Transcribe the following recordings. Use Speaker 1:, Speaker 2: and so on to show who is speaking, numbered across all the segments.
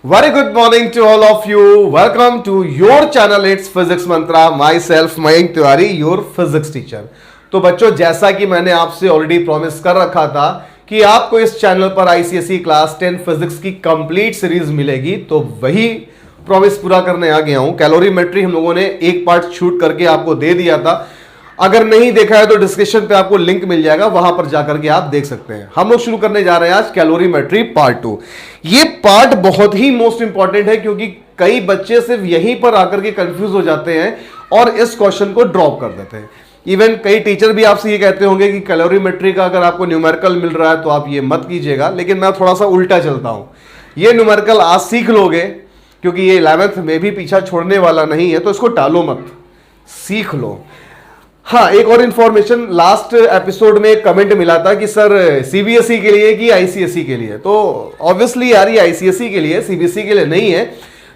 Speaker 1: Very good morning to all of you. Welcome to your channel. It's Physics Mantra. Myself Mayank Tiwari, your physics teacher. तो बच्चों, जैसा कि मैंने आपसे already promise कर रखा था कि आपको इस चैनल पर आईसीएसई क्लास 10 फिजिक्स की कंप्लीट सीरीज मिलेगी, तो वही प्रॉमिस पूरा करने आ गया हूं। कैलोरीमेट्री हम लोगों ने एक पार्ट शूट करके आपको दे दिया था। अगर नहीं देखा है तो डिस्क्रिप्शन पे आपको लिंक मिल जाएगा, वहां पर जाकर के आप देख सकते हैं। हम लोग शुरू करने जा रहे हैं आज कैलोरीमेट्री पार्ट 2। ये पार्ट बहुत ही मोस्ट इंपॉर्टेंट है क्योंकि कई बच्चे सिर्फ यहीं पर आकर के कंफ्यूज हो जाते हैं और इस क्वेश्चन को ड्रॉप कर देते हैं। इवन कई टीचर भी आपसे ये कहते होंगे कि कैलोरीमेट्री का अगर आपको न्यूमेरिकल मिल रहा है तो आप ये मत कीजिएगा, लेकिन मैं थोड़ा सा उल्टा चलता हूं। ये न्यूमेरिकल आज सीख लोगे क्योंकि ये 11th में भी पीछा छोड़ने वाला नहीं है, तो इसको टालो मत, सीख लो। हाँ, एक और इंफॉर्मेशन, लास्ट एपिसोड में एक कमेंट मिला था कि सर सीबीएसई के लिए कि आईसीएसई के लिए, तो ऑब्वियसली यार ये आईसीएसई के लिए, सीबीएसई के लिए नहीं है।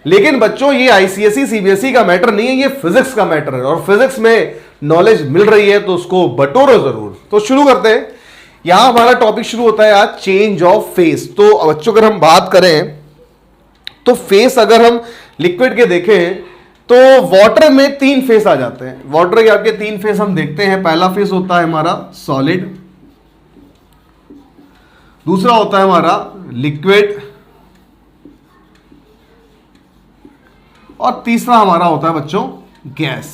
Speaker 1: लेकिन बच्चों, ये आईसीएसई सीबीएसई का मैटर नहीं है, ये फिजिक्स का मैटर है और फिजिक्स में नॉलेज मिल रही है तो उसको बटोरो जरूर। तो शुरू करते हैं। यहां हमारा टॉपिक शुरू होता है आज चेंज ऑफ फेस। तो बच्चों, अगर हम बात करें तो फेस अगर हम लिक्विड के देखें तो वाटर में 3 फेस आ जाते हैं। वाटर के आपके 3 फेस हम देखते हैं। पहला फेस होता है हमारा सॉलिड, दूसरा होता है हमारा लिक्विड और तीसरा हमारा होता है बच्चों गैस।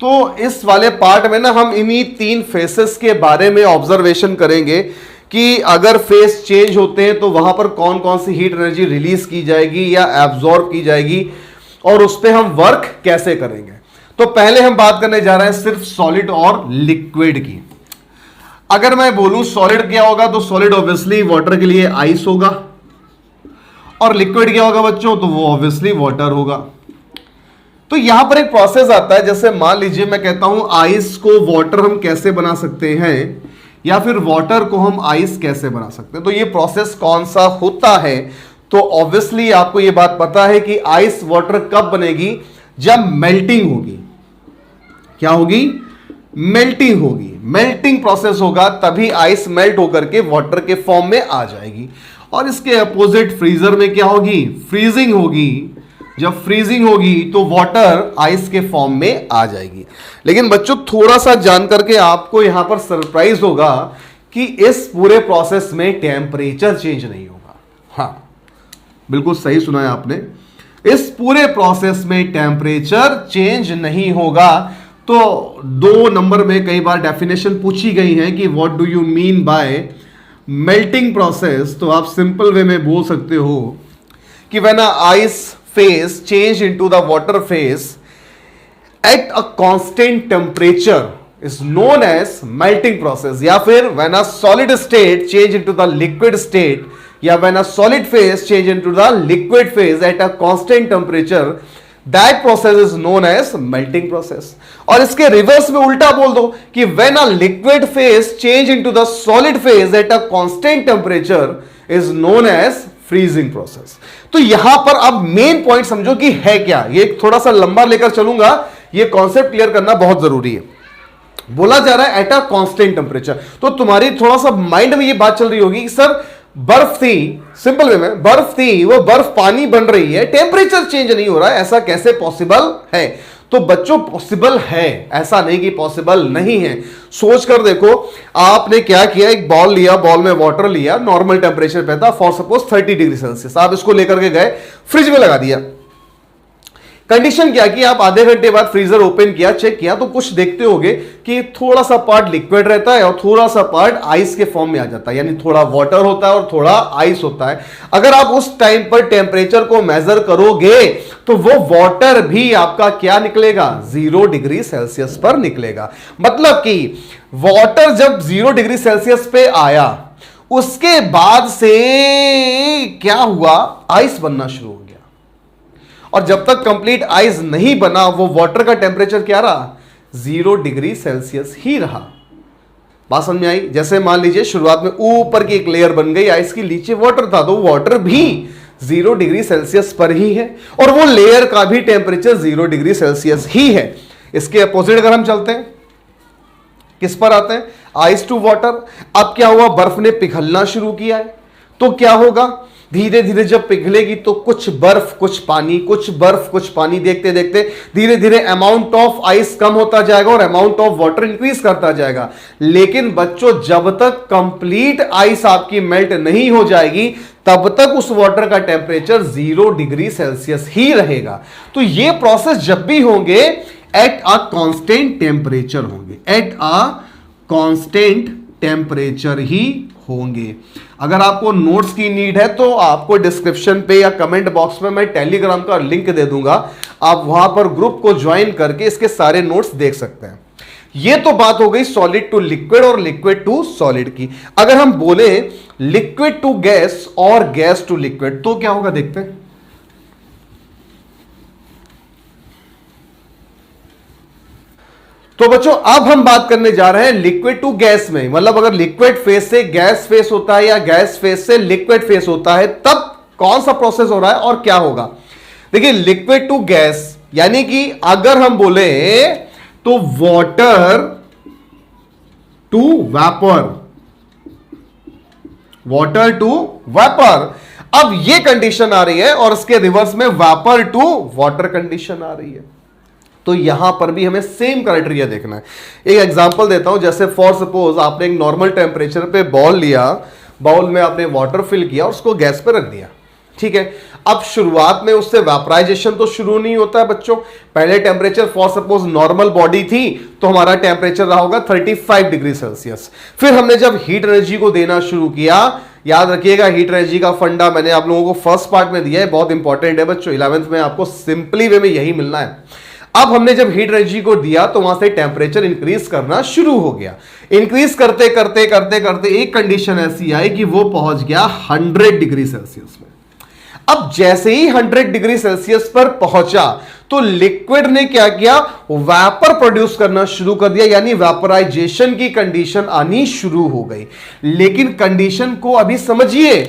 Speaker 1: तो इस वाले पार्ट में ना हम इन्हीं 3 फेसेस के बारे में ऑब्जर्वेशन करेंगे कि अगर फेस चेंज होते हैं तो वहां पर कौन कौन सी हीट एनर्जी रिलीज की जाएगी या एब्जॉर्ब की जाएगी और उस पर हम वर्क कैसे करेंगे। तो पहले हम बात करने जा रहे हैं सिर्फ सॉलिड और लिक्विड की। अगर मैं बोलूं सॉलिड क्या होगा, तो सॉलिड ऑब्वियसली वाटर के लिए आइस होगा और लिक्विड क्या होगा बच्चों, तो वो ऑब्वियसली वाटर होगा। तो यहां पर एक प्रोसेस आता है, जैसे मान लीजिए मैं कहता हूं आइस को वाटर हम कैसे बना सकते हैं या फिर वाटर को हम आइस कैसे बना सकते हैं। तो ये प्रोसेस कौन सा होता है, तो ऑब्वियसली आपको यह बात पता है कि आइस वाटर कब बनेगी, जब मेल्टिंग होगी। क्या होगी? मेल्टिंग होगी। मेल्टिंग प्रोसेस होगा तभी आइस मेल्ट होकर के वाटर के फॉर्म में आ जाएगी। और इसके अपोजिट फ्रीजर में क्या होगी? फ्रीजिंग होगी। जब फ्रीजिंग होगी तो वाटर आइस के फॉर्म में आ जाएगी। लेकिन बच्चों, थोड़ा सा जान करके आपको यहां पर सरप्राइज होगा कि इस पूरे प्रोसेस में टेम्परेचर चेंज नहीं होगा। हाँ, बिल्कुल सही सुना है आपने, इस पूरे प्रोसेस में टेम्परेचर चेंज नहीं होगा। तो 2 नंबर में कई बार डेफिनेशन पूछी गई है कि what do you mean by melting process. तो आप सिंपल वे में बोल सकते हो कि when a ice face change into the water face at a constant temperature is known as melting process, या फिर when a solid state change into the liquid state, या when a solid phase change into the liquid phase at a constant temperature, that process is known as melting process। और इसके reverse में उल्टा बोल दो कि when a liquid phase change into the solid phase at a constant temperature is known as freezing process। तो यहां पर अब मेन पॉइंट समझो कि है क्या। ये थोड़ा सा लंबा लेकर चलूंगा, ये कॉन्सेप्ट क्लियर करना बहुत जरूरी है। बोला जा रहा है एट अ कांस्टेंट टेम्परेचर, तो तुम्हारी थोड़ा सा माइंड में ये बात चल रही होगी कि सर बर्फ थी, सिंपल वे में बर्फ थी, वो बर्फ पानी बन रही है, टेम्परेचर चेंज नहीं हो रहा है, ऐसा कैसे पॉसिबल है। तो बच्चों, पॉसिबल है, ऐसा नहीं कि पॉसिबल नहीं है। सोच कर देखो, आपने क्या किया, एक बॉल लिया, बॉल में वाटर लिया, नॉर्मल टेम्परेचर पे था, फॉर सपोज 30 डिग्री सेल्सियस। आप इसको लेकर के गए, फ्रिज में लगा दिया। कंडीशन क्या कि आप आधे घंटे बाद फ्रीजर ओपन किया, चेक किया, तो कुछ देखते होगे कि थोड़ा सा पार्ट लिक्विड रहता है और थोड़ा सा पार्ट आइस के फॉर्म में आ जाता है, यानी थोड़ा वाटर होता है और थोड़ा आइस होता है। अगर आप उस टाइम पर टेम्परेचर को मेजर करोगे तो वो वाटर भी आपका क्या निकलेगा? 0 डिग्री सेल्सियस पर निकलेगा। मतलब कि वाटर जब 0 डिग्री सेल्सियस पे आया, उसके बाद से क्या हुआ? आइस बनना शुरू हो गया। और जब तक कंप्लीट आइस नहीं बना, वो वाटर का टेम्परेचर क्या रहा? 0 डिग्री सेल्सियस ही रहा। बात समझ में आई? जैसे मान लीजिए शुरुआत में ऊपर की एक लेयर बन गई आइस की, नीचे वाटर था, तो वाटर भी 0 डिग्री सेल्सियस पर ही है और वो लेयर का भी टेम्परेचर 0 डिग्री सेल्सियस ही है। इसके अपोजिट अगर हम चलते हैं, किस पर आते हैं? Ice to water. अब क्या हुआ? बर्फ ने पिघलना शुरू किया है, तो क्या होगा, धीरे धीरे जब पिघलेगी तो कुछ बर्फ कुछ पानी, कुछ बर्फ कुछ पानी, देखते देखते धीरे धीरे अमाउंट ऑफ आइस कम होता जाएगा और अमाउंट ऑफ वाटर इंक्रीज करता जाएगा। लेकिन बच्चों, जब तक कंप्लीट आइस आपकी मेल्ट नहीं हो जाएगी तब तक उस वाटर का टेम्परेचर 0 डिग्री सेल्सियस ही रहेगा। तो ये प्रोसेस जब भी होंगे एट अ कांस्टेंट टेम्परेचर होंगे, एट अ कांस्टेंट टेम्परेचर ही होंगे। अगर आपको नोट्स की नीड है तो आपको डिस्क्रिप्शन पे या कमेंट बॉक्स में मैं टेलीग्राम का लिंक दे दूंगा, आप वहां पर ग्रुप को ज्वाइन करके इसके सारे नोट्स देख सकते हैं। ये तो बात हो गई सॉलिड टू लिक्विड और लिक्विड टू सॉलिड की। अगर हम बोले लिक्विड टू गैस और गैस टू लिक्विड तो क्या होगा, देखते हैं। तो बच्चों अब हम बात करने जा रहे हैं लिक्विड टू गैस में, मतलब अगर लिक्विड फेज से गैस फेस होता है या गैस फेज से लिक्विड फेस होता है तब कौन सा प्रोसेस हो रहा है और क्या होगा। देखिए लिक्विड टू गैस यानी कि अगर हम बोले तो water to vapour, water to vapour, अब ये कंडीशन आ रही है और इसके रिवर्स में वेपर टू वाटर कंडीशन आ रही है। तो यहां पर भी हमें सेम क्राइटेरिया देखना है। एक एग्जांपल देता हूं, जैसे फॉर सपोज आपने एक नॉर्मल टेम्परेचर पे बॉल लिया, बाउल में आपने वाटर फिल किया और उसको गैस पे रख दिया, ठीक है। अब शुरुआत में उससे वेपराइजेशन तो शुरू नहीं होता है बच्चों। पहले temperature for suppose normal body थी तो हमारा टेम्परेचर रहा होगा 35 डिग्री सेल्सियस। फिर हमने जब हीट एनर्जी को देना शुरू किया, याद रखिएगा हीट एनर्जी का फंडा मैंने आप लोगों को फर्स्ट पार्ट में दिया है, बहुत इंपॉर्टेंट है बच्चों, 11th में आपको सिंपली वे में यही मिलना है। अब हमने जब हीट एनर्जी को दिया तो वहां से टेम्परेचर इंक्रीज करना शुरू हो गया। इंक्रीज करते करते करते करते एक कंडीशन ऐसी आई कि वो पहुंच गया 100 डिग्री सेल्सियस में। अब जैसे ही 100 डिग्री सेल्सियस पर पहुंचा तो लिक्विड ने क्या किया, वेपर प्रोड्यूस करना शुरू कर दिया, यानी वेपराइजेशन की कंडीशन आनी शुरू हो गई। लेकिन कंडीशन को अभी समझिए,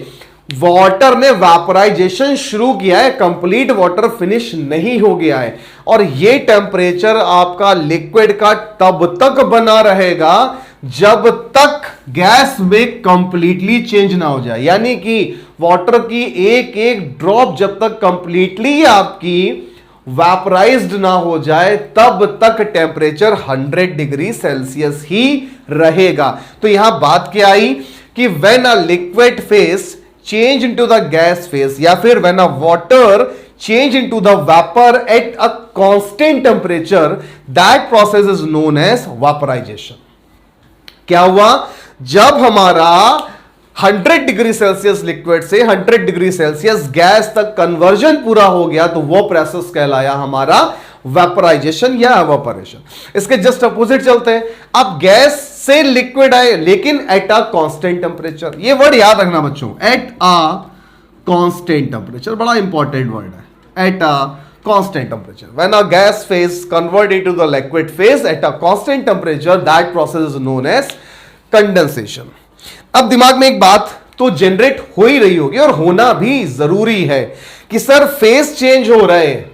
Speaker 1: वाटर ने वेपराइजेशन शुरू किया है, कंप्लीट वाटर फिनिश नहीं हो गया है। और ये टेम्परेचर आपका लिक्विड का तब तक बना रहेगा जब तक गैस में कंप्लीटली चेंज ना हो जाए, यानी कि वाटर की एक एक ड्रॉप जब तक कंप्लीटली आपकी वेपराइज्ड ना हो जाए तब तक टेम्परेचर 100 डिग्री सेल्सियस ही रहेगा। तो यहां बात क्या आई कि when a liquid phase change into the gas phase या फिर when a water change into the vapor at a constant temperature, that process is known as vaporization। क्या हुआ, जब हमारा 100 डिग्री सेल्सियस लिक्विड से 100 डिग्री सेल्सियस गैस तक conversion पूरा हो गया तो वो प्रोसेस कहलाया हमारा वेपराइजेशन या एवापोरेशन। इसके जस्ट अपोजिट चलते हैं, अब गैस से लिक्विड आए लेकिन एट अ कांस्टेंट टेम्परेचर। ये वर्ड याद रखना बच्चों, एट अ कांस्टेंट टेम्परेचर बड़ा इंपॉर्टेंट वर्ड है, at a constant temperature. When a gas phase convert into the liquid phase at a constant temperature, that process is known as condensation. अब दिमाग में एक बात तो जनरेट हो ही रही होगी और होना भी जरूरी है कि सर फेज चेंज हो रहे हैं,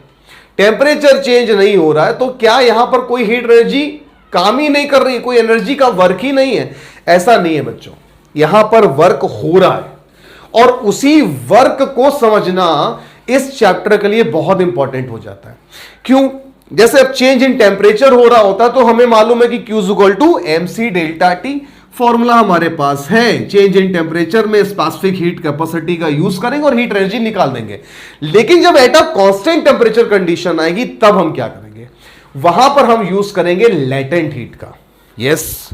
Speaker 1: टेम्परेचर चेंज नहीं हो रहा है, तो क्या यहां पर कोई हीट एनर्जी काम ही नहीं कर रही, कोई एनर्जी का वर्क ही नहीं है? ऐसा नहीं है बच्चों, यहां पर वर्क हो रहा है और उसी वर्क को समझना इस चैप्टर के लिए बहुत इंपॉर्टेंट हो जाता है। क्यों? जैसे अब चेंज इन टेम्परेचर हो रहा होता है तो हमें मालूम है कि Q equal to MC delta T, formula हमारे पास है। चेंज इन टेम्परेचर में स्पेसिफिक हीट कैपेसिटी का यूज करेंगे और हीट एनर्जी निकाल देंगे। लेकिन जब at a constant temperature condition आएगी तब हम क्या करेंगे, वहां पर हम यूज करेंगे लेटेंट हीट का। यस,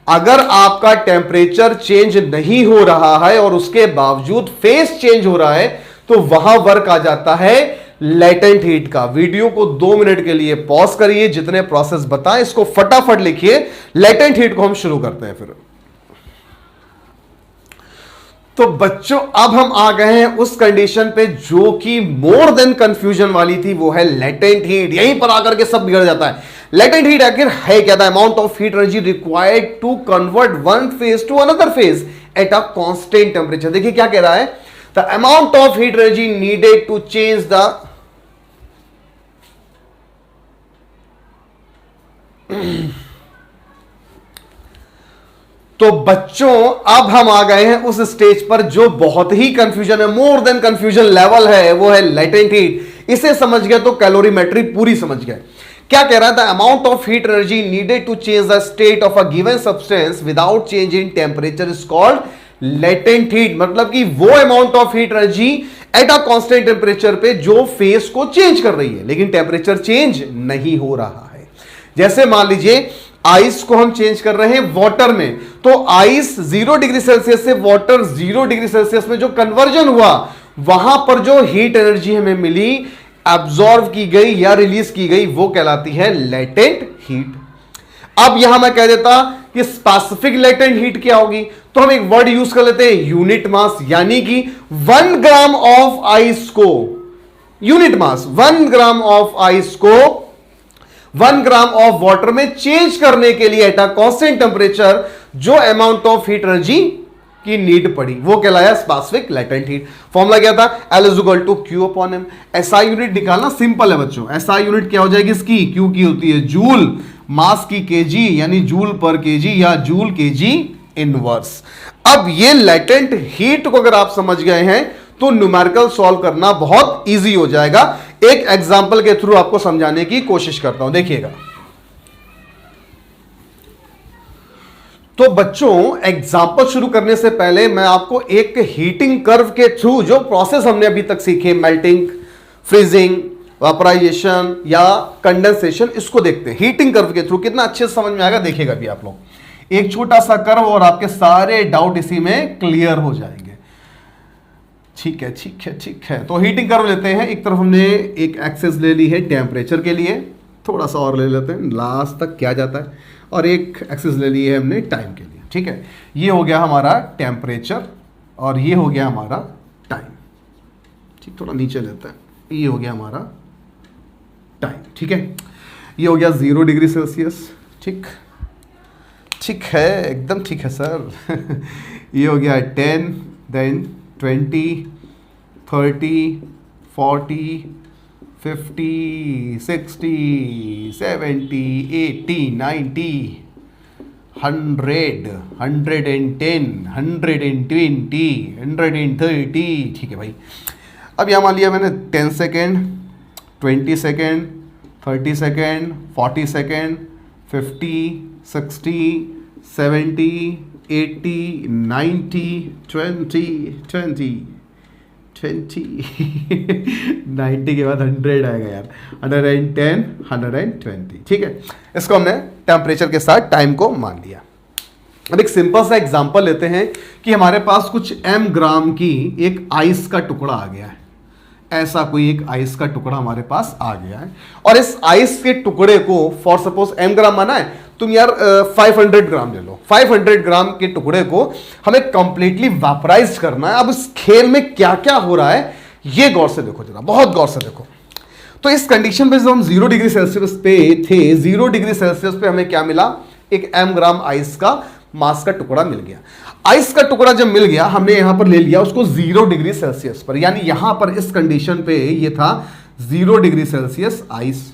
Speaker 1: अगर आपका टेम्परेचर चेंज नहीं हो रहा है और उसके बावजूद फेज चेंज हो रहा है तो वहां वर्क आ जाता है लेटेंट हीट का। वीडियो को 2 मिनट के लिए पॉज करिए, जितने प्रोसेस बताएं इसको फटाफट लिखिए, लेटेंट हीट को हम शुरू करते हैं फिर। तो बच्चों अब हम आ गए हैं उस कंडीशन पे जो कि मोर देन कंफ्यूजन वाली थी, वो है लेटेंट हीट। यहीं पर आकर के सब बिगड़ जाता है। लेटेंट हीट आखिर है क्या? The amount of heat energy required to convert one phase to another phase at a constant temperature. देखिए क्या कह रहा है, the amount of heat energy needed to change the तो बच्चों अब हम आ गए हैं उस स्टेज पर जो बहुत ही कंफ्यूजन है, मोर देन कंफ्यूजन लेवल है, वो है लेटेंट हीट। इसे समझ गया तो कैलोरीमेट्री पूरी समझ गए। क्या कह रहा था? Amount of heat energy needed to change the state of a given substance without change in temperature is called latent heat. मतलब कि वो amount of heat energy at a constant temperature पे जो फेस को चेंज कर रही है, लेकिन टेम्परेचर चेंज नहीं हो रहा है। जैसे मान लीजिए आइस को हम चेंज कर रहे हैं वाटर में, तो आइस 0 डिग्री सेल्सियस से वाटर 0 डिग्री सेल्सियस में जो कन्वर्जन हुआ, वहां पर जो हीट एनर्जी हमें मिली, एब्जॉर्ब की गई या रिलीज की गई, वो कहलाती है लेटेंट हीट। अब यहां मैं कह देता कि स्पेसिफिक लेटेंट हीट क्या होगी, तो हम एक वर्ड यूज कर लेते हैं यूनिट मास, यानी कि 1 ग्राम ऑफ आइस को, unit mass 1 gram of ice को 1 ग्राम ऑफ वाटर में चेंज करने के लिए एट अ कांस्टेंट टेम्परेचर जो अमाउंट ऑफ हीट एनर्जी की नीड पड़ी, वो कहलाया स्पेसिफिक लेटेंट हीट। फॉर्मूला क्या था? L is equal to Q upon M। SI unit निकालना सिंपल है बच्चों। SI यूनिट क्या हो जाएगी इसकी? Q की होती है जूल, मास की केजी यानी जूल पर केजी या जूल केजी इनवर्स। अब ये लेटेंट हीट को अगर आप समझ गए हैं तो न्यूमेरिकल सॉल्व करना बहुत इजी हो जाएगा। एक एग्जांपल के थ्रू आपको समझाने की कोशिश करता हूं, देखिएगा। तो बच्चों एग्जांपल शुरू करने से पहले मैं आपको एक हीटिंग कर्व के थ्रू जो प्रोसेस हमने अभी तक सीखे, मेल्टिंग, फ्रीजिंग, वेपराइजेशन या कंडेंसेशन, इसको देखते हैं हीटिंग कर्व के थ्रू। कितना अच्छे से समझ में आएगा देखिएगा अभी आप लोग। एक छोटा सा कर्व और आपके सारे डाउट इसी में क्लियर हो जाएंगे। ठीक है ठीक है ठीक है। तो हीटिंग कर्व लेते हैं। एक तरफ हमने एक एक्सेस ले ली है टेम्परेचर के लिए, थोड़ा सा और ले लेते हैं लास्ट तक क्या जाता है, और एक एक्सेस ले ली है हमने टाइम के लिए। ठीक है, ये हो गया हमारा टेम्परेचर और ये हो गया हमारा टाइम। ठीक, थोड़ा नीचे लेते हैं, ये हो गया हमारा टाइम। ठीक है, ये हो गया 0 डिग्री सेल्सियस। ठीक ठीक है, एकदम ठीक है सर। ये हो गया 10, देन 20, 30, 40, 50, 60, 70, 80, 90, 100, 110, 120, 130। ठीक है भाई। अब यहाँ मान लिया मैंने 10 सेकेंड, 20 सेकेंड, 30 सेकेंड, 40 सेकेंड, 50, 60, 70, 80, 90, 20, 90 के बाद 100 आएगा यार, 110, 120। ठीक है, इसको हमने टेम्परेचर के साथ टाइम को मान लिया। अब एक सिंपल सा एग्जांपल लेते हैं कि हमारे पास कुछ m ग्राम की एक आइस का टुकड़ा आ गया है। ऐसा कोई एक आइस का टुकड़ा हमारे पास आ गया है और इस आइस के टुकड़े को फॉर सपोज m ग्राम माना है, तुम यार 500 ग्राम ले लो। 500 ग्राम के टुकड़े को हमें कंप्लीटली वेपराइज करना है। अब इस खेल में क्या क्या हो रहा है ये गौर से देखो जरा, बहुत गौर से देखो। तो इस कंडीशन पे जब हम 0 डिग्री सेल्सियस पे थे, 0 डिग्री सेल्सियस पे हमें क्या मिला? एक m ग्राम आइस का मास का टुकड़ा मिल गया। आइस का टुकड़ा जब मिल गया, हमने यहां पर ले लिया उसको 0 डिग्री सेल्सियस पर, यानी यहां पर इस कंडीशन पे ये था 0 डिग्री सेल्सियस आइस।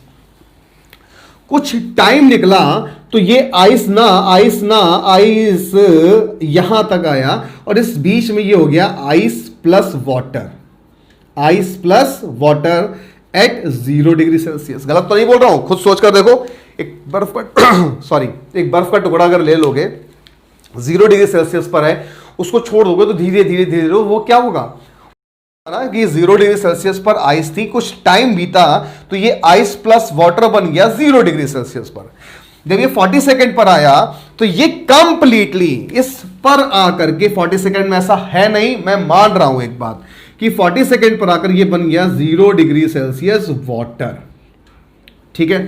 Speaker 1: कुछ टाइम निकला तो ये आइस यहां तक आया और इस बीच में ये हो गया ice plus water, ice plus water at 0 degree Celsius. गलत तो नहीं बोल रहा हूं, खुद सोच कर देखो। एक बर्फ का एक बर्फ का टुकड़ा अगर ले लोगे, 0 डिग्री सेल्सियस पर है, उसको छोड़ दोगे तो धीरे धीरे धीरे धीरे वो क्या होगा ना कि 0 डिग्री सेल्सियस पर आइस थी, कुछ टाइम बीता तो ये आइस प्लस वाटर बन गया 0 डिग्री सेल्सियस पर। जब ये 40 सेकंड पर आया तो ये कंप्लीटली इस पर आकर के 40 सेकंड में ऐसा है नहीं, मैं मान रहा हूं एक बात कि 40 सेकंड पर आकर ये बन गया 0 डिग्री सेल्सियस वाटर। ठीक है,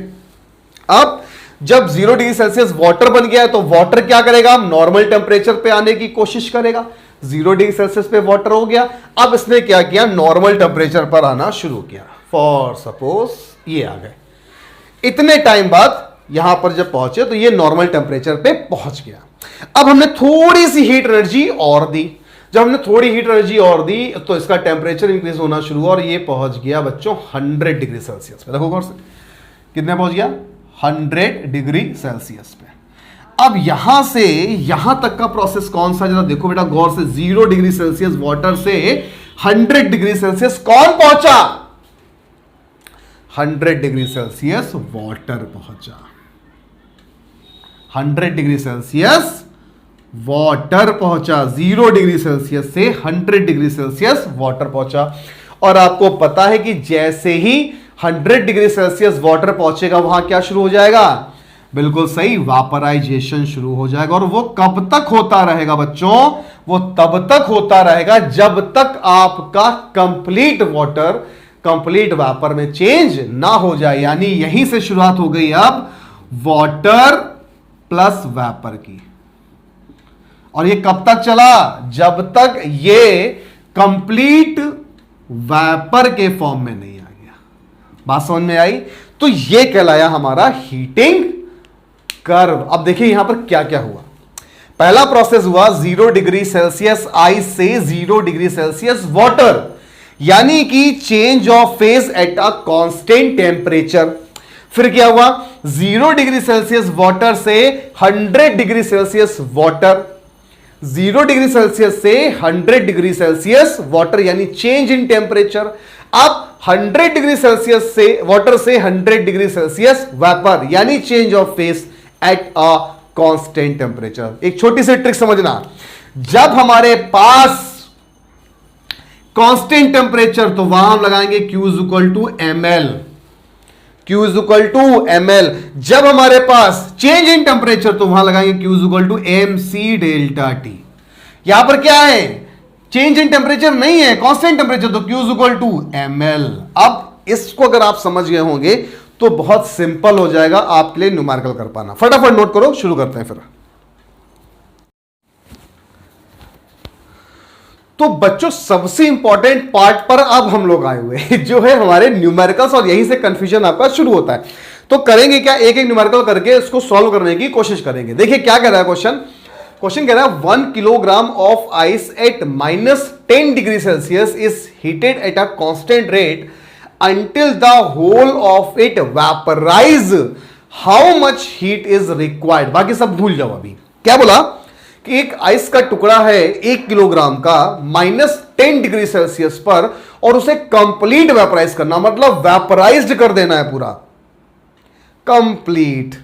Speaker 1: अब जब 0 डिग्री सेल्सियस वाटर बन गया है तो वाटर क्या करेगा? नॉर्मल टेम्परेचर पे आने की कोशिश करेगा। 0 डिग्री सेल्सियस पे वाटर हो गया, अब इसने क्या किया? नॉर्मल टेम्परेचर पर आना शुरू किया। फॉर सपोज ये आ गए, इतने टाइम बाद यहां पर जब पहुंचे तो ये नॉर्मल टेम्परेचर पे पहुंच गया। अब हमने थोड़ी सी हीट एनर्जी और दी। जब हमने थोड़ी हीट एनर्जी और दी तो इसका टेम्परेचर इंक्रीज होना शुरू हुआ और ये पहुंच गया बच्चों 100 डिग्री सेल्सियस पे। देखो गौर से, कितने पहुंच गया? 100 डिग्री सेल्सियस पे। अब यहां से यहां तक का प्रोसेस कौन सा, जरा देखो बेटा गौर से। 0 डिग्री सेल्सियस वाटर से 100 डिग्री सेल्सियस कौन पहुंचा? 100 डिग्री सेल्सियस वाटर पहुंचा। 100 डिग्री सेल्सियस वाटर पहुंचा। 0 डिग्री सेल्सियस से 100 डिग्री सेल्सियस वाटर पहुंचा। और आपको पता है कि जैसे ही 100 डिग्री सेल्सियस वाटर पहुंचेगा, वहां क्या शुरू हो जाएगा? बिल्कुल सही, वापराइजेशन शुरू हो जाएगा। और वो कब तक होता रहेगा बच्चों? वो तब तक होता रहेगा जब तक आपका कंप्लीट वाटर कंप्लीट वेपर में चेंज ना हो जाए। यानी यहीं से शुरुआत हो गई अब वाटर प्लस वेपर की। और ये कब तक चला? जब तक ये कंप्लीट वेपर के फॉर्म में नहीं आ गया। बात समझ में आई? तो ये कहलाया हमारा हीटिंग कर्व। अब देखिए यहां पर क्या क्या हुआ। पहला प्रोसेस हुआ 0 डिग्री सेल्सियस आइस से 0 डिग्री सेल्सियस वाटर, यानी कि change of phase at a constant temperature. फिर क्या हुआ? 0 डिग्री सेल्सियस वाटर से 100 degree Celsius water, 0 degree Celsius से 100 डिग्री सेल्सियस वाटर, यानी चेंज इन टेम्परेचर। अब 100 डिग्री सेल्सियस से वाटर से 100 डिग्री सेल्सियस वेपर, यानी change of face at a constant temperature. एक छोटी सी ट्रिक समझना, जब हमारे पास कांस्टेंट टेम्परेचर, तो वहां हम लगाएंगे Q is equal to ml, Q is equal to ml। जब हमारे पास चेंज इन टेम्परेचर, तो वहां लगाएंगे Q is equal to mc delta T. यहां पर क्या है? चेंज इन टेम्परेचर नहीं है, कांस्टेंट टेम्परेचर, तो Q is equal to ml। अब इसको अगर आप समझ गए होंगे तो बहुत सिंपल हो जाएगा आपके लिए न्यूमेरिकल कर पाना। फटाफट नोट करो, शुरू करते हैं फिर। तो बच्चों सबसे इंपॉर्टेंट पार्ट पर अब हम लोग आए हुए हैं, जो है हमारे न्यूमेरिकल्स, और यहीं से कंफ्यूजन आपका शुरू होता है। तो करेंगे क्या? एक एक न्यूमेरिकल करके इसको सॉल्व करने की कोशिश करेंगे। देखिए क्या कह रहा है क्वेश्चन। क्वेश्चन कह रहा है 1 kilogram of ice eight -10 degree Celsius is heated eight a constant rate until the whole of it vaporize, how much heat is required। बाकी सब भूल जाओ। अभी क्या बोला कि एक आइस का टुकड़ा है 1 किलोग्राम का -10 डिग्री सेल्सियस पर, और उसे कंप्लीट वेपराइज करना, मतलब वेपराइज्ड कर देना है पूरा कंप्लीट।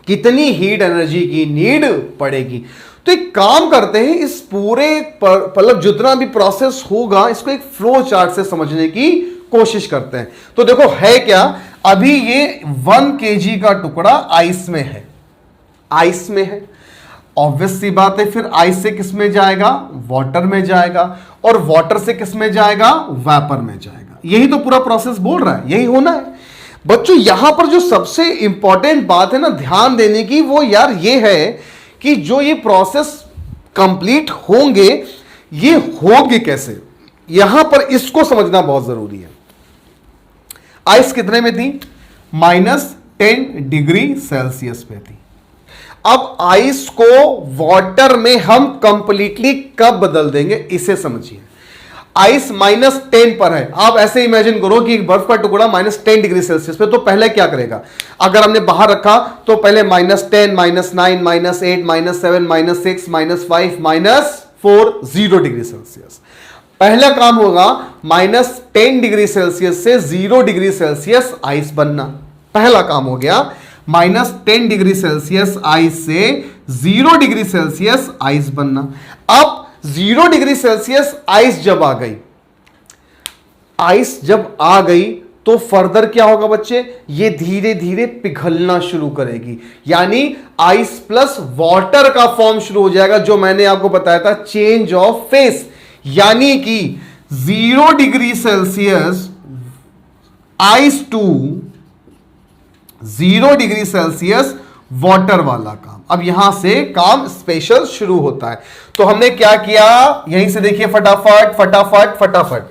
Speaker 1: कितनी हीट एनर्जी की नीड पड़ेगी? तो एक काम करते हैं, इस पूरे मतलब जितना भी प्रोसेस होगा, इसको एक फ्लो चार्ट से समझने की कोशिश करते हैं। तो देखो है क्या, अभी ये 1 kg का टुकड़ा आइस में है, आइस में है। ऑब्वियस सी बात है, फिर आइस से किस में जाएगा? वाटर में जाएगा, और वाटर से किस में जाएगा? वेपर में जाएगा। यही तो पूरा प्रोसेस बोल रहा है, यही होना है बच्चों। यहां पर जो सबसे इंपॉर्टेंट बात है ना ध्यान देने की, वो यार ये है कि जो ये प्रोसेस कंप्लीट होंगे, ये होंगे कैसे, यहां पर इसको समझना बहुत जरूरी है। आइस कितने में थी? -10 डिग्री सेल्सियस पे थी। अब आइस को वाटर में हम कंप्लीटली कब बदल देंगे, इसे समझिए। आइस -10 पर है। आप ऐसे इमेजिन करो कि एक बर्फ का टुकड़ा -10 डिग्री सेल्सियस पे, तो पहले क्या करेगा? अगर हमने बाहर रखा तो पहले -10, -9, -8, -7, -6, -5, -4, 0 डिग्री सेल्सियस। पहला काम होगा -10 डिग्री सेल्सियस से 0 डिग्री सेल्सियस आइस बनना। पहला काम हो गया -10 डिग्री सेल्सियस आइस से 0 डिग्री सेल्सियस आइस बनना। अब 0 डिग्री सेल्सियस आइस जब आ गई, आइस जब आ गई तो फर्दर क्या होगा बच्चे? ये धीरे धीरे पिघलना शुरू करेगी, यानी आइस प्लस वाटर का फॉर्म शुरू हो जाएगा, जो मैंने आपको बताया था चेंज ऑफ फेस। यानी कि 0 degree Celsius ice to 0 degree Celsius water वाला काम। अब यहां से काम स्पेशल शुरू होता है। तो हमने क्या किया, यहीं से देखिए फटाफट फटाफट फटाफट।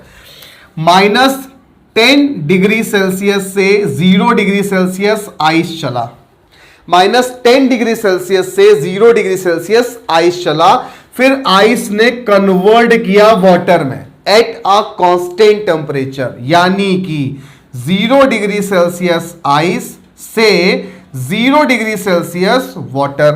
Speaker 1: -10 डिग्री सेल्सियस से 0 डिग्री सेल्सियस आइस चला, -10 डिग्री सेल्सियस से 0 डिग्री सेल्सियस आइस चला। फिर आइस ने कन्वर्ट किया वाटर में एट अ कांस्टेंट टेम्परेचर, यानी कि 0 डिग्री सेल्सियस आइस से 0 डिग्री सेल्सियस वाटर।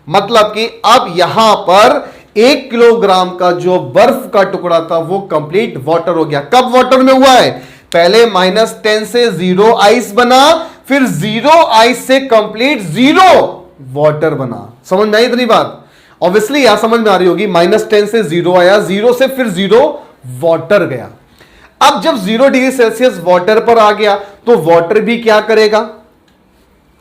Speaker 1: मतलब कि अब यहां पर 1 किलोग्राम का जो बर्फ का टुकड़ा था वो कंप्लीट वाटर हो गया। कब वाटर में हुआ है? पहले -10 से 0 आइस बना, फिर 0 आइस से कंप्लीट 0 वाटर बना। समझ में आई इतनी बात? ऑब्वियसली यहां समझ में आ रही होगी, -10 से 0 आया, 0 से फिर 0 वाटर गया। अब जब 0 डिग्री सेल्सियस वाटर पर आ गया तो वाटर भी क्या करेगा?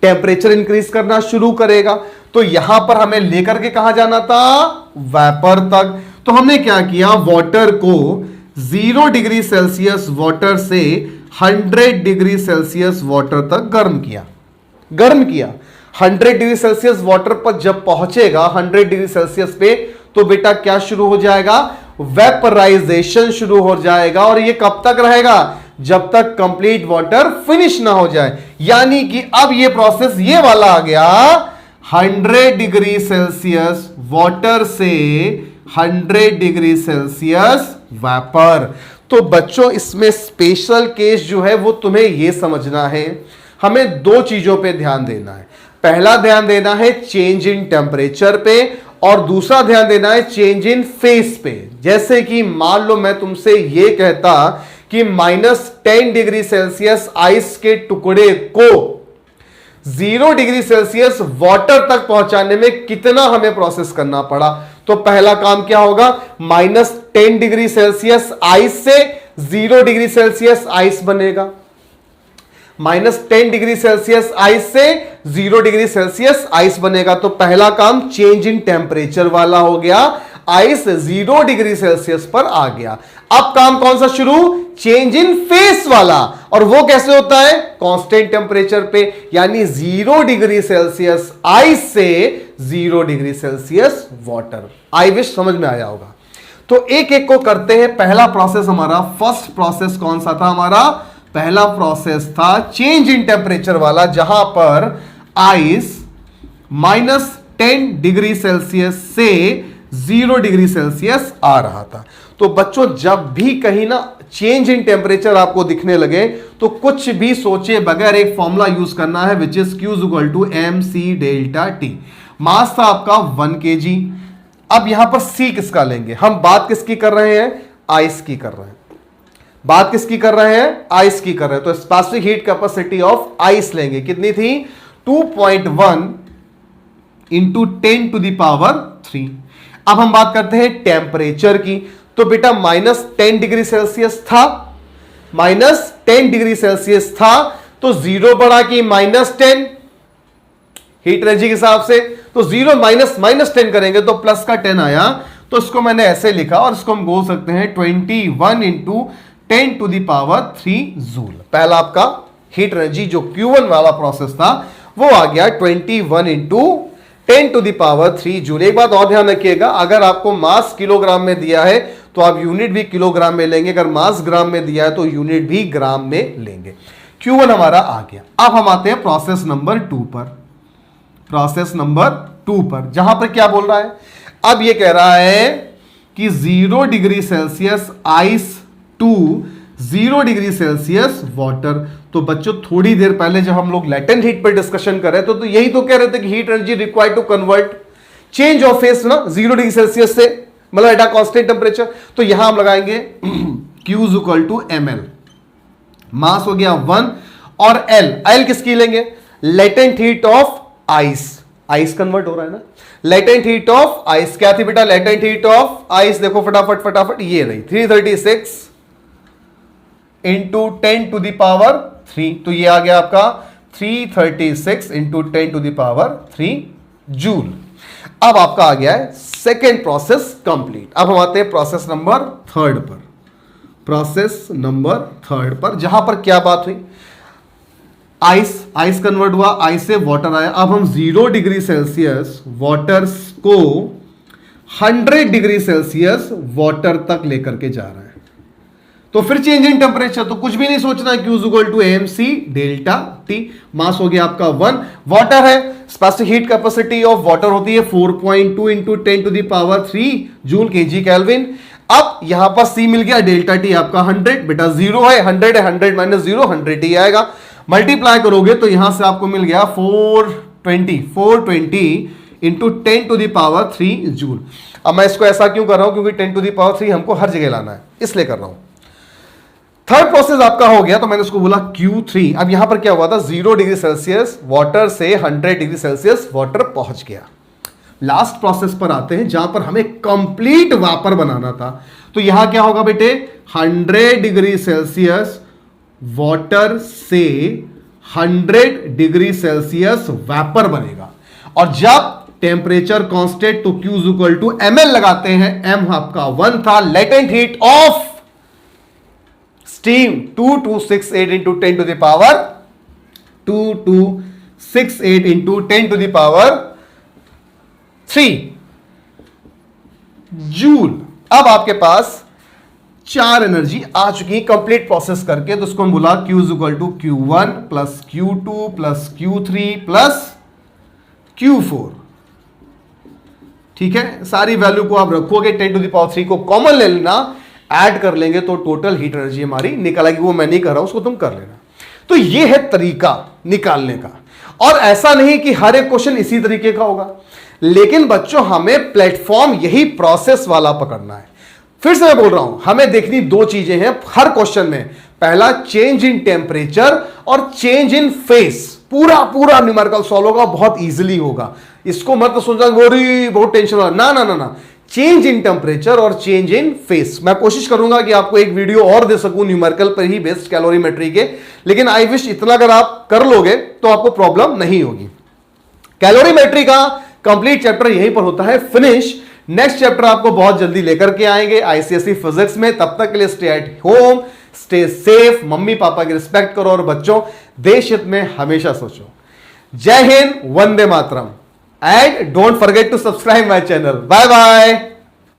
Speaker 1: टेंपरेचर इंक्रीज करना शुरू करेगा। तो यहां पर हमें लेकर के कहां जाना था? वेपर तक। तो हमने क्या किया? वाटर को 0 डिग्री सेल्सियस वाटर से 100 डिग्री सेल्सियस वाटर तक गर्म किया। 100 डिग्री सेल्सियस वाटर पर जब पहुंचेगा 100 डिग्री सेल्सियस पे, तो बेटा क्या शुरू हो जाएगा? वेपराइजेशन शुरू हो जाएगा। और ये कब तक रहेगा? जब तक कंप्लीट वाटर फिनिश ना हो जाए। यानी कि अब ये प्रोसेस ये वाला आ गया, 100 डिग्री सेल्सियस वाटर से 100 डिग्री सेल्सियस वेपर। तो बच्चों इसमें स्पेशल केस जो है वो तुम्हें यह समझना है, हमें 2 चीजों पे ध्यान देना है। पहला ध्यान देना है चेंज इन टेम्परेचर पे, और दूसरा ध्यान देना है चेंज इन फेस पे। जैसे कि मान लो मैं तुमसे यह कहता कि -10 डिग्री सेल्सियस आइस के टुकड़े को 0 डिग्री सेल्सियस वाटर तक पहुंचाने में कितना हमें प्रोसेस करना पड़ा। तो पहला काम क्या होगा? -10 डिग्री सेल्सियस आइस से 0 डिग्री सेल्सियस आइस बनेगा। -10 डिग्री सेल्सियस आइस से 0 डिग्री सेल्सियस आइस बनेगा। तो पहला काम चेंज इन टेम्परेचर वाला हो गया, आइस 0 डिग्री सेल्सियस पर आ गया। अब काम कौन सा शुरू? चेंज इन फेस वाला। और वो कैसे होता है? कांस्टेंट टेम्परेचर पे, यानी 0 डिग्री सेल्सियस आइस से 0 degree Celsius water. I wish समझ में आया होगा। तो एक एक को करते हैं। पहला प्रोसेस हमारा, फर्स्ट प्रोसेस कौन सा था हमारा? पहला प्रोसेस था चेंज इन टेम्परेचर वाला, जहां पर आइस -10 डिग्री सेल्सियस से 0 डिग्री सेल्सियस आ रहा था। तो बच्चों जब भी कहीं ना चेंज इन टेम्परेचर आपको दिखने लगे तो कुछ भी सोचे बगैर एक फॉर्मूला यूज करना है, which is Q = mc delta T. Mass था आपका 1 kg। अब यहां पर C किसका लेंगे? हम बात किसकी कर रहे हैं? आइस की कर रहे हैं। बात किसकी कर रहे हैं? आइस की कर रहे हैं। तो specific heat capacity of ice लेंगे। कितनी थी? 2.1 इंटू 10⁻3। अब हम बात करते हैं टेम्परेचर की। तो बेटा -10 डिग्री सेल्सियस था, -10 डिग्री सेल्सियस था, तो 0 बढ़ा कि -10 हीट एनर्जी के हिसाब से। तो 0 -10 करेंगे तो प्लस का 10 आया। तो इसको मैंने ऐसे लिखा, और इसको हम बोल सकते हैं 21 इंटू 10⁻3 जूल। पहला आपका हीट एनर्जी जो Q1 वाला प्रोसेस था वो आ गया 21 इंटू 10⁻3 जूल। एक बात और ध्यान रखिएगा, अगर आपको मास किलोग्राम में दिया है तो आप यूनिट भी किलोग्राम में लेंगे, अगर मास ग्राम में दिया है तो यूनिट भी ग्राम में लेंगे। Q1 हमारा आ गया। अब हम आते हैं प्रोसेस नंबर 2 पर। प्रोसेस नंबर 2 पर जहां पर क्या बोल रहा है? अब ये कह रहा है कि 0 degree Celsius ice to 0 degree Celsius water. तो बच्चों थोड़ी देर पहले जब हम लोग लैटेंट हीट पर डिस्कशन कर रहे थे तो यही तो कह रहे थे कि heat energy required to convert change of phase ना 0 डिग्री सेल्सियस से, मतलब एट अ कांस्टेंट टेंपरेचर। तो यहां हम लगाएंगे Q = ml। मास हो गया 1, और L किसकी लेंगे? Latent heat of ice. Ice convert हो रहा है ना, लेटेंट हीट ऑफ आइस। क्या थी बेटा लेटेंट हीट ऑफ आइस? देखो फटाफट, ये रही 336 इंटू 10⁻3। तो ये आ गया आपका 336 इंटू 10⁻3 जूल। अब आपका आ गया है सेकेंड प्रोसेस कंप्लीट। अब हम आते हैं प्रोसेस नंबर 3 पर। प्रोसेस नंबर 3 पर जहां पर क्या बात हुई? आइस कन्वर्ट हुआ, आइस से वाटर आया। अब हम 0 डिग्री सेल्सियस वाटर को 100 डिग्री सेल्सियस वाटर तक लेकर के जा रहे हैं। तो फिर चेंज इन टेम्परेचर, तो कुछ भी नहीं सोचना, Q = mc डेल्टा टी। मास हो गया आपका 1, वाटर है, specific heat capacity of water होती है 4.2 इंटू 10⁻3 जूल kg केल्विन। अब यहां पर C मिल गया, डेल्टा टी आपका 100, बेटा 0 है, 100 है, 100 - 0 100 ही आएगा। मल्टीप्लाई करोगे तो यहां से आपको मिल गया 420 इंटू 10⁻³ जूल। अब मैं इसको ऐसा क्यों कर रहा हूं, क्योंकि 10⁻³ हमको हर जगह लाना है, इसलिए कर रहा हूं। थर्ड प्रोसेस आपका हो गया, तो मैंने उसको बोला Q3। अब यहां पर क्या हुआ था, 0 डिग्री सेल्सियस वाटर से 100 डिग्री सेल्सियस वाटर पहुंच गया। लास्ट प्रोसेस पर आते हैं जहां पर हमें कंप्लीट वापर बनाना था। तो यहां क्या होगा बेटे, 100 डिग्री सेल्सियस वाटर से 100 डिग्री सेल्सियस वेपर बनेगा। और जब टेम्परेचर कांस्टेंट तो Q इक्वल ml लगाते हैं, m आपका 1 था, latent heat of steam 2268 into 10⁻3 joule. अब आपके पास 4 एनर्जी आ चुकी है कंप्लीट प्रोसेस करके, तो उसको हम बोला Q equal to Q1 plus Q2 plus Q3 plus Q4। ठीक है, सारी वैल्यू को आप रखोगे, 10⁻³ को कॉमन ले लेना, ऐड कर लेंगे तो टोटल हीट एनर्जी हमारी निकल आएगी। वो मैं नहीं कर रहा हूं, उसको तुम कर लेना। तो ये है तरीका निकालने का। और ऐसा नहीं कि हर एक क्वेश्चन इसी तरीके का होगा, लेकिन बच्चों हमें प्लेटफॉर्म यही प्रोसेस वाला पकड़ना है। फिर से मैं बोल रहा हूं, हमें देखनी 2 चीजें हैं हर क्वेश्चन में। पहला, चेंज इन टेम्परेचर और चेंज इन फेस। पूरा न्यूमेरिकल सॉल्व होगा, बहुत इजीली होगा। इसको मत सोचना बहुत टेंशन वाला, ना ना ना ना। चेंज इन टेम्परेचर और चेंज इन फेस। मैं कोशिश करूंगा कि आपको एक वीडियो और दे सकूं न्यूमेरिकल पर ही बेस्ड कैलोरीमेट्री के, लेकिन आई विश इतना अगर आप कर लोगे तो आपको प्रॉब्लम नहीं होगी। कैलोरीमेट्री का कंप्लीट चैप्टर यहीं पर होता है फिनिश। नेक्स्ट चैप्टर आपको बहुत जल्दी लेकर के आएंगे आईसीएसई फिजिक्स में। तब तक के लिए stay at home, stay safe, mummy papa की रिस्पेक्ट करो, और बच्चों देश हित में हमेशा सोचो। जय हिंद, वंदे मातरम, and don't forget to subscribe my channel. Bye bye.